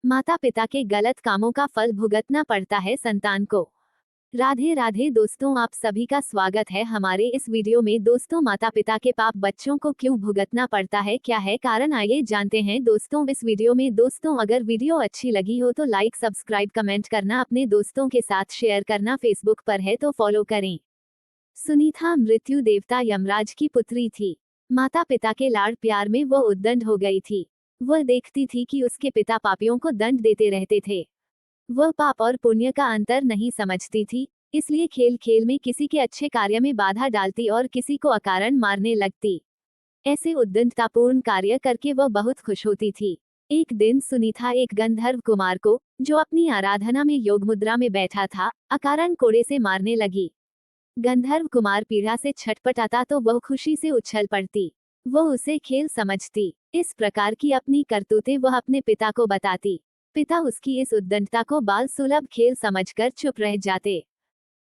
माता पिता के गलत कामों का फल भुगतना पड़ता है संतान को। राधे राधे दोस्तों, आप सभी का स्वागत है हमारे इस वीडियो में। दोस्तों, माता पिता के पाप बच्चों को क्यों भुगतना पड़ता है, क्या है कारण, आइए जानते हैं दोस्तों इस वीडियो में। दोस्तों, अगर वीडियो अच्छी लगी हो तो लाइक, सब्सक्राइब, कमेंट करना, अपने दोस्तों के साथ शेयर करना, फेसबुक पर है तो फॉलो करें। सुनीता मृत्यु देवता यमराज की पुत्री थी। माता पिता के लाड़ प्यार में वह उद्दंड हो गई थी। वह देखती थी कि उसके पिता पापियों को दंड देते रहते थे। वह पाप और पुण्य का अंतर नहीं समझती थी, इसलिए खेल खेल में किसी के अच्छे कार्य में बाधा डालती और किसी को अकारण मारने लगती। ऐसे उद्दंडतापूर्ण कार्य करके वह बहुत खुश होती थी। एक दिन सुनीता एक गंधर्व कुमार को, जो अपनी आराधना में योग मुद्रा में बैठा था, अकारण कोड़े से मारने लगी। गंधर्व कुमार पीड़ा से छटपटाता तो वह खुशी से उछल पड़ती। वह उसे खेल समझती। इस प्रकार की अपनी करतूतें वह अपने पिता को बताती। पिता उसकी इस उद्दंडता को बाल सुलभ खेल समझकर चुप रह जाते।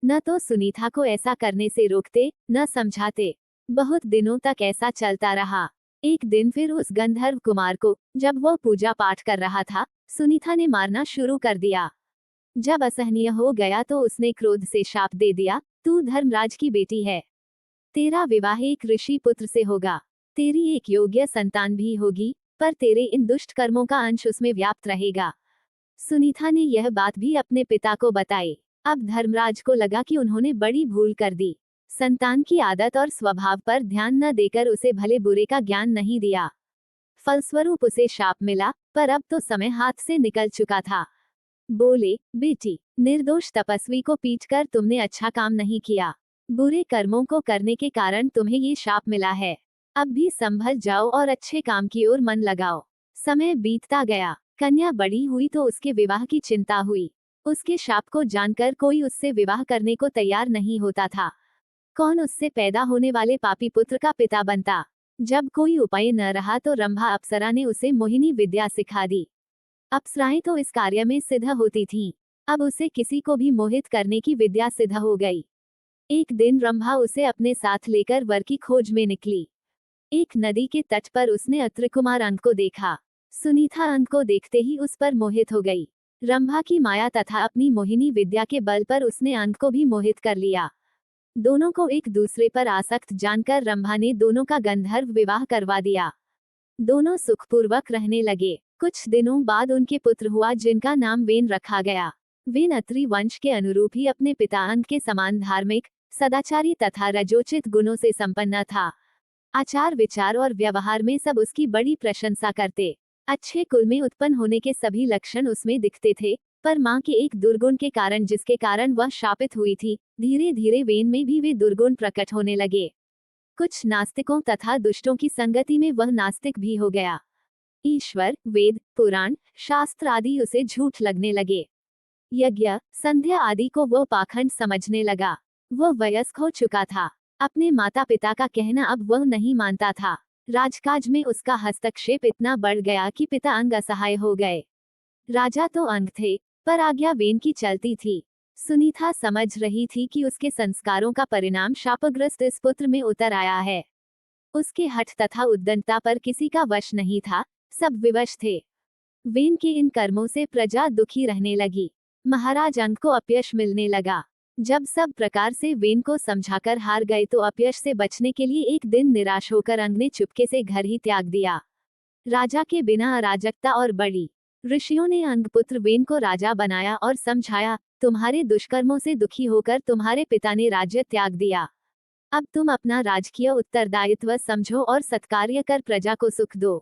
न तो सुनीता को ऐसा करने से रोकते, न समझाते। बहुत दिनों तक ऐसा चलता रहा। एक दिन फिर उस गंधर्व कुमार को, जब वह पूजा पाठ कर रहा था, सुनीता ने मारना शुरू कर दिया। जब असहनीय हो गया तो उसने क्रोध से शाप दे दिया, तू धर्मराज की बेटी है। तेरा विवाह एक ऋषि पुत्र से होगा। तेरी एक योग्य संतान भी होगी, पर तेरे इन दुष्ट कर्मों का अंश उसमें व्याप्त रहेगा। सुनीता ने यह बात भी अपने पिता को बताई। अब धर्मराज को लगा कि उन्होंने बड़ी भूल कर दी। संतान की आदत और स्वभाव पर ध्यान न देकर उसे भले बुरे का ज्ञान नहीं दिया। फलस्वरूप उसे शाप मिला, पर अब तो समय हाथ से निकल चुका था। बोले, बेटी, निर्दोष तपस्वी को पीटकर तुमने अच्छा काम नहीं किया। बुरे कर्मों को करने के कारण तुम्हें ये शाप मिला है। अब भी संभल जाओ और अच्छे काम की ओर मन लगाओ। समय बीतता गया। कन्या बड़ी हुई तो उसके विवाह की चिंता हुई। उसके शाप को जानकर कोई उससे विवाह करने को तैयार नहीं होता था। कौन उससे पैदा होने वाले पापी पुत्र का पिता बनता। जब कोई उपाय न रहा तो रंभा अप्सरा ने उसे मोहिनी विद्या सिखा दी। अप्सराएं तो इस कार्य में सिद्ध होती थीं। अब उसे किसी को भी मोहित करने की विद्या सिद्ध हो गई। एक दिन रंभा उसे अपने साथ लेकर वर की खोज में निकली। एक नदी के तट पर उसने अत्रकुमार अंक को देखा। सुनीता अंक को देखते ही उस पर मोहित हो गई। रंभा की माया तथा अपनी मोहिनी विद्या के बल पर उसने अंक को भी मोहित कर लिया। दोनों को एक दूसरे पर आसक्त जानकर रंभा ने दोनों का गंधर्व विवाह करवा दिया। दोनों सुखपूर्वक रहने लगे। कुछ दिनों बाद उनके पुत्र हुआ, जिनका नाम वेन रखा गया। वेन अत्रि वंश के अनुरूप ही अपने पिता अंक के समान धार्मिक, सदाचारी तथा रजोचित गुणों से संपन्न था। आचार विचार और व्यवहार में सब उसकी बड़ी प्रशंसा करते। अच्छे कुल में उत्पन्न होने के सभी लक्षण उसमें दिखते थे, पर मां के एक दुर्गुण के कारण, जिसके कारण वह शापित हुई थी, धीरे धीरे वेन में भी वे दुर्गुण प्रकट होने लगे। कुछ नास्तिकों तथा दुष्टों की संगति में वह नास्तिक भी हो गया। ईश्वर, वेद, पुराण, शास्त्र आदि उसे झूठ लगने लगे। यज्ञ, संध्या आदि को वह पाखंड समझने लगा। वह वयस्क हो चुका था। अपने माता पिता का कहना अब वह नहीं मानता था। राजकाज में उसका हस्तक्षेप इतना बढ़ गया कि पिता अंग असहाय हो गए। राजा तो अंग थे, पर आज्ञा वेन की चलती थी। सुनीता समझ रही थी कि उसके संस्कारों का परिणाम शापग्रस्त इस पुत्र में उतर आया है। उसके हठ तथा उद्दंडता पर किसी का वश नहीं था, सब विवश थे। वेन के इन कर्मों से प्रजा दुखी रहने लगी। महाराज अंक को अपयश मिलने लगा। जब सब प्रकार से वेन को समझाकर हार गए तो अपयश से बचने के लिए एक दिन निराश होकर अंग ने चुपके से घर ही त्याग दिया। राजा के बिना अराजकता और बढ़ी। ऋषियों ने अंग पुत्र वेन को राजा बनाया और समझाया, तुम्हारे दुष्कर्मों से दुखी होकर तुम्हारे पिता ने राज्य त्याग दिया। अब तुम अपना राजकीय उत्तरदायित्व समझो और सत्कार्य कर प्रजा को सुख दो।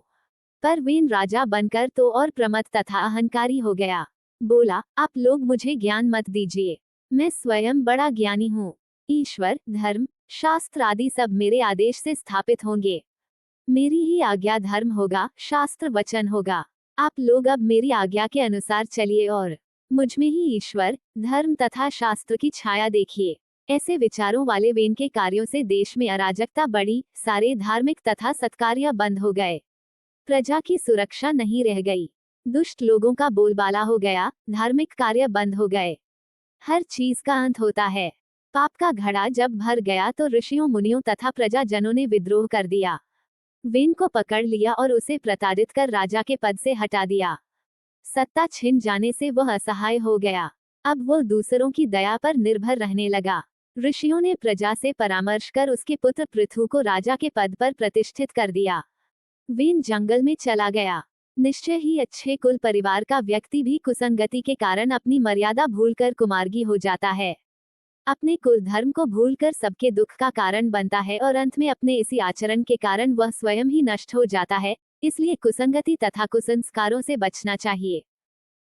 पर वेन राजा बनकर तो और प्रमत्त तथा अहंकारी हो गया। बोला, आप लोग मुझे ज्ञान मत दीजिए, मैं स्वयं बड़ा ज्ञानी हूँ। ईश्वर, धर्म, शास्त्र आदि सब मेरे आदेश से स्थापित होंगे। मेरी ही आज्ञा धर्म होगा, शास्त्र वचन होगा। आप लोग अब मेरी आज्ञा के अनुसार चलिए और मुझमें ही ईश्वर, धर्म तथा शास्त्र की छाया देखिए। ऐसे विचारों वाले वेन के कार्यों से देश में अराजकता बढ़ी, सारे धार्मिक तथा सत्कार्य बंद हो गए। प्रजा की सुरक्षा नहीं रह गई। दुष्ट लोगों का बोलबाला हो गया, धार्मिक कार्य बंद हो गए। हर चीज का अंत होता है। पाप का घड़ा जब भर गया तो ऋषियों, मुनियों तथा प्रजाजनों ने विद्रोह कर दिया। वेन को पकड़ लिया और उसे प्रताड़ित कर राजा के पद से हटा दिया। सत्ता छिन जाने से वह असहाय हो गया। अब वो दूसरों की दया पर निर्भर रहने लगा। ऋषियों ने प्रजा से परामर्श कर उसके पुत्र पृथु को राजा के पद पर प्रतिष्ठित कर दिया। वेन जंगल में चला गया। निश्चय ही अच्छे कुल परिवार का व्यक्ति भी कुसंगति के कारण अपनी मर्यादा भूलकर कुमार्गी हो जाता है। अपने कुल धर्म को भूलकर सबके दुख का कारण बनता है और अंत में अपने इसी आचरण के कारण वह स्वयं ही नष्ट हो जाता है। इसलिए कुसंगति तथा कुसंस्कारों से बचना चाहिए।